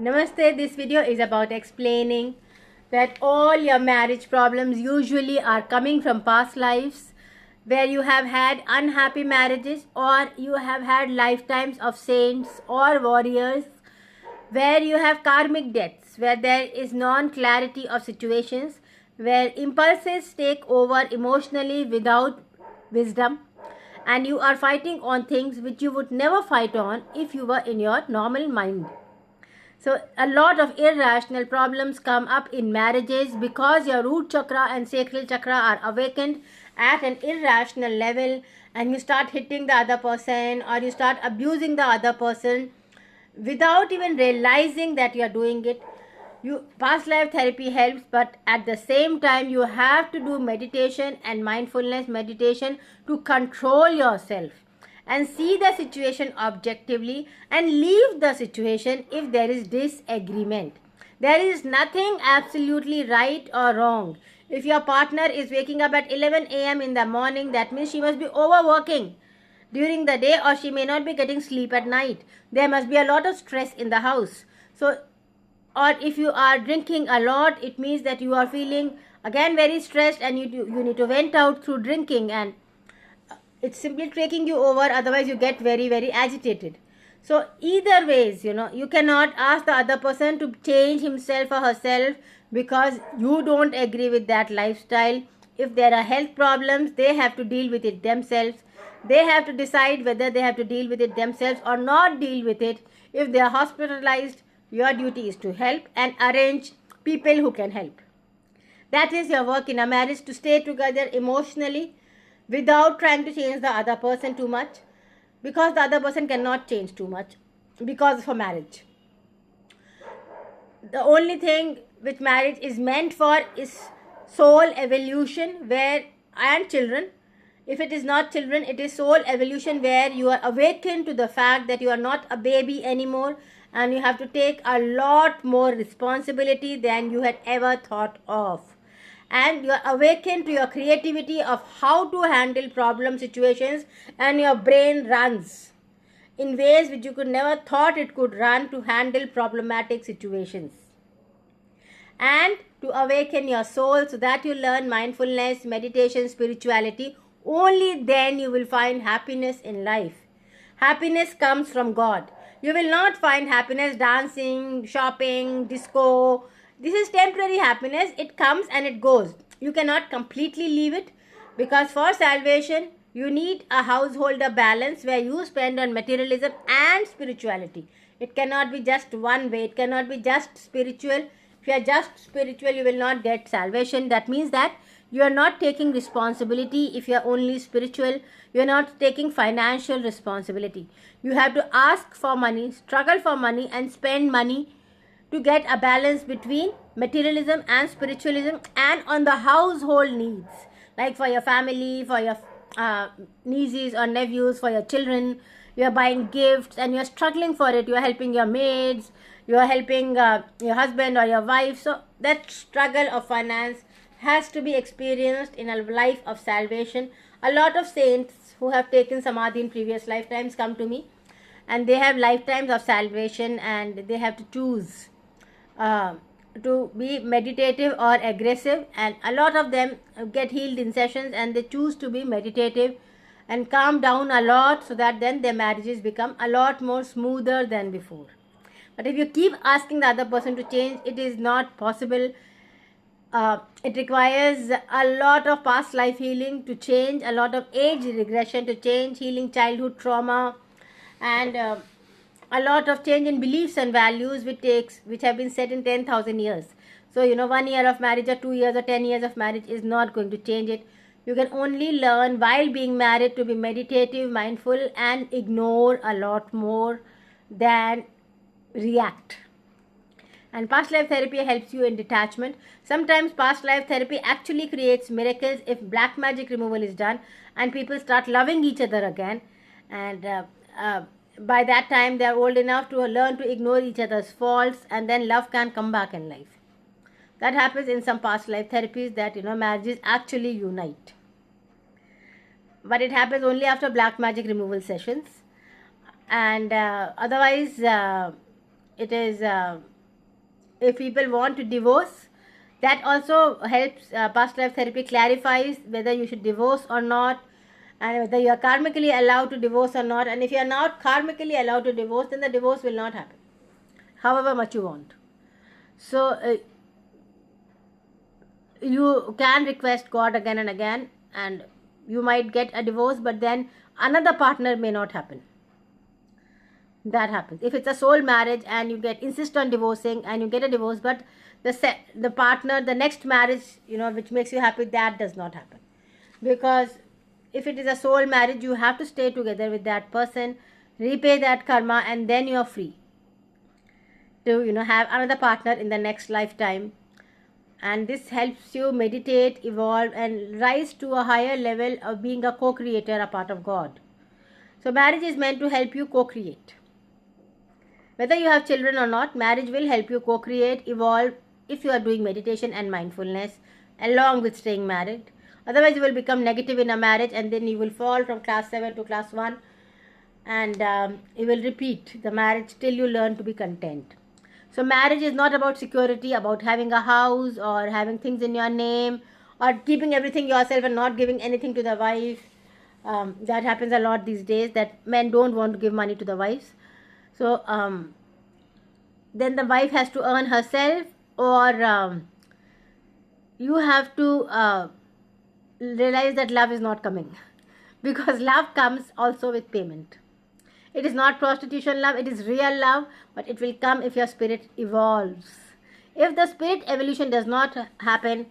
Namaste. This video is about explaining that all your marriage problems usually are coming from past lives where you have had unhappy marriages, or you have had lifetimes of saints or warriors where you have karmic debts, where there is non-clarity of situations, where impulses take over emotionally without wisdom, and you are fighting on things which you would never fight on if you were in your normal mind. So a lot of irrational problems come up in marriages because your root chakra and sacral chakra are awakened at an irrational level, and you start hitting the other person or you start abusing the other person without even realizing that you are doing it. Past life therapy helps, but at the same time you have to do meditation and mindfulness meditation to control yourself and see the situation objectively and leave the situation if there is disagreement. There is nothing absolutely right or wrong. If your partner is waking up at 11 a.m. in the morning, that means she must be overworking during the day, or she may not be getting sleep at night. There must be a lot of stress in the house. So, or if you are drinking a lot, it means that you are feeling again very stressed and you need to vent out through drinking, and it's simply taking you over, otherwise you get very agitated. So either ways, you cannot ask the other person to change himself or herself because you don't agree with that lifestyle. If there are health problems, they have to deal with it themselves. They have to decide whether they have to deal with it themselves or not deal with it. If they are hospitalized, your duty is to help and arrange people who can help. That is your work in a marriage, to stay together emotionally without trying to change the other person too much, because the other person cannot change too much because of a marriage. The only thing which marriage is meant for is soul evolution and children. If it is not children, it is soul evolution, where you are awakened to the fact that you are not a baby anymore and you have to take a lot more responsibility than you had ever thought of. And you are awakened to your creativity of how to handle problem situations, and your brain runs in ways which you could never thought it could run to handle problematic situations. And to awaken your soul so that you learn mindfulness, meditation, spirituality, only then you will find happiness in life. Happiness comes from God. You will not find happiness dancing, shopping, disco. This is temporary happiness. It comes and it goes. You cannot completely leave it, because for salvation you need a householder balance where you spend on materialism and spirituality. It cannot be just one way. It cannot be just spiritual. If you are just spiritual, you will not get salvation. That means that you are not taking responsibility. If you are only spiritual, you are not taking financial responsibility. You have to ask for money, struggle for money, and spend money to get a balance between materialism and spiritualism, and on the household needs, like for your family, for your nieces or nephews, for your children. You are buying gifts and you are struggling for it. You are helping your maids, you are helping your husband or your wife. So that struggle of finance has to be experienced in a life of salvation. A lot of saints who have taken samadhi in previous lifetimes come to me, and they have lifetimes of salvation, and they have to choose to be meditative or aggressive, and a lot of them get healed in sessions and they choose to be meditative and calm down a lot, so that then their marriages become a lot more smoother than before. But if you keep asking the other person to change, it is not possible. It requires a lot of past life healing to change, a lot of age regression to change, healing childhood trauma, and a lot of change in beliefs and values which have been set in 10,000 years. So 1 year of marriage or 2 years or 10 years of marriage is not going to change it. You can only learn while being married to be meditative, mindful, and ignore a lot more than react. And past life therapy helps you in detachment. Sometimes past life therapy actually creates miracles if black magic removal is done and people start loving each other again. And by that time they are old enough to learn to ignore each other's faults, and then love can come back in life. That happens in some past life therapies, that marriages actually unite. But it happens only after black magic removal sessions. And otherwise it is if people want to divorce, that also helps. Past life therapy clarifies whether you should divorce or not, and whether you are karmically allowed to divorce or not. And if you are not karmically allowed to divorce, then the divorce will not happen, however much you want. So you can request God again and again, and you might get a divorce, but then another partner may not happen. That happens if it's a soul marriage and you insist on divorcing and you get a divorce, but the partner, the next marriage, which makes you happy, that does not happen. Because if it is a soul marriage, you have to stay together with that person, repay that karma, and then you are free to have another partner in the next lifetime. And this helps you meditate, evolve, and rise to a higher level of being a co-creator, a part of God. So marriage is meant to help you co-create. Whether you have children or not, marriage will help you co-create, evolve, if you are doing meditation and mindfulness along with staying married. Otherwise, you will become negative in a marriage, and then you will fall from class 7 to class 1, and you will repeat the marriage till you learn to be content. So marriage is not about security, about having a house or having things in your name or keeping everything yourself and not giving anything to the wife. That happens a lot these days, that men don't want to give money to the wives. So then the wife has to earn herself, or you have to realize that love is not coming, because love comes also with payment. It is not prostitution love, it is real love, but it will come if your spirit evolves. If the spirit evolution does not happen,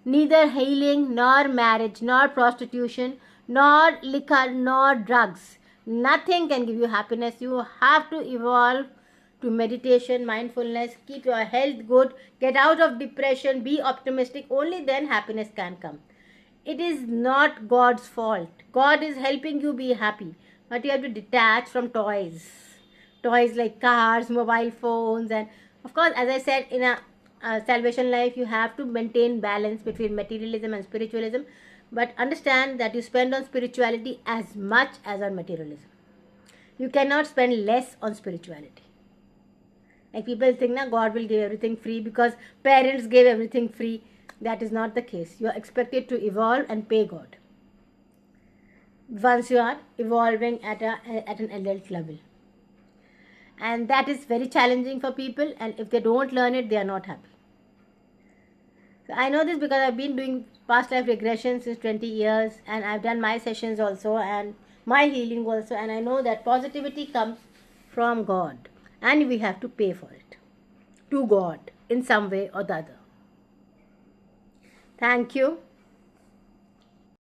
neither healing, nor marriage, nor prostitution, nor liquor, nor drugs, nothing can give you happiness. You have to evolve to meditation, mindfulness, keep your health good, get out of depression, be optimistic. Only then happiness can come. It is not God's fault. God is helping you be happy. But you have to detach from toys like cars, mobile phones, and of course, as I said, in a salvation life, you have to maintain balance between materialism and spiritualism. But understand that you spend on spirituality as much as on materialism. You cannot spend less on spirituality. Like people think, God will give everything free because parents gave everything free. That is not the case. You are expected to evolve and pay God once you are evolving at an adult level. And that is very challenging for people, and if they don't learn it, they are not happy. So I know this because I've been doing past life regression since 20 years, and I've done my sessions also and my healing also, and I know that positivity comes from God, and we have to pay for it to God in some way or the other. Thank you.